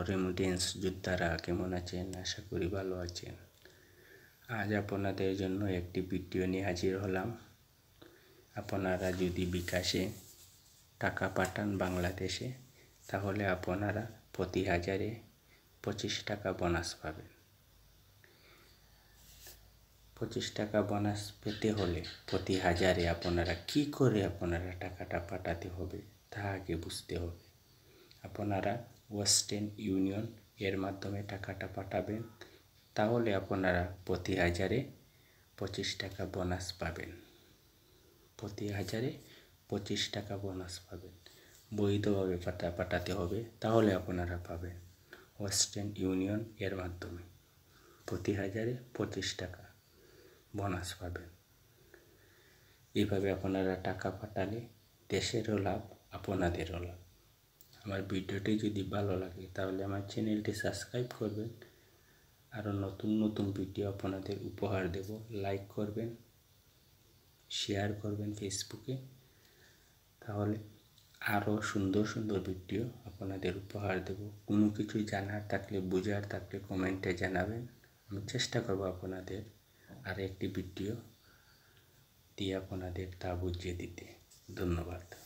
Remittance যোদ্ধারা কেমন আছেন? আশা করি ভালো আছেন। আজ আপনাদের জন্য একটি ভিডিও নিয়ে হাজির হলাম। আপনারা যদি বিকাশে টাকা পাঠান বাংলাদেশে, তাহলে আপনারা প্রতি হাজারে 25 টাকা বোনাস পাবেন। 25 টাকা বোনাস পেতে হলে প্রতি হাজারে আপনারা কি করে টাকাটা পাঠাতে হবে তা আগে বুঝতে হবে। আপনারা ওয়েস্টার্ন ইউনিয়ন এর মাধ্যমে টাকাটা পাঠাবেন, তাহলে আপনারা প্রতি হাজারে 25 টাকা বোনাস পাবেন। প্রতি হাজারে 25 টাকা বোনাস পাবেন। বৈধভাবে পাঠাতে হবে, তাহলে আপনারা পাবেন। ওয়েস্টার্ন ইউনিয়ন এর মাধ্যমে প্রতি হাজারে 25 টাকা বোনাস পাবেন। এইভাবে আপনারা টাকা পাঠালে দেশেরও লাভ, আপনাদেরও লাভ। আমার ভিডিওটি যদি ভালো লাগে তাহলে আমার চ্যানেলটি সাবস্ক্রাইব করবেন। আরও নতুন নতুন ভিডিও আপনাদের উপহার দেব। লাইক করবেন, শেয়ার করবেন ফেসবুকে, তাহলে আরও সুন্দর সুন্দর ভিডিও আপনাদের উপহার দেব। কোনো কিছু জানার থাকলে, বোঝার থাকলে কমেন্টে জানাবেন। আমি চেষ্টা করব আপনাদের আর একটি ভিডিও দিয়ে আপনাদের তা বুঝিয়ে দিতে। ধন্যবাদ।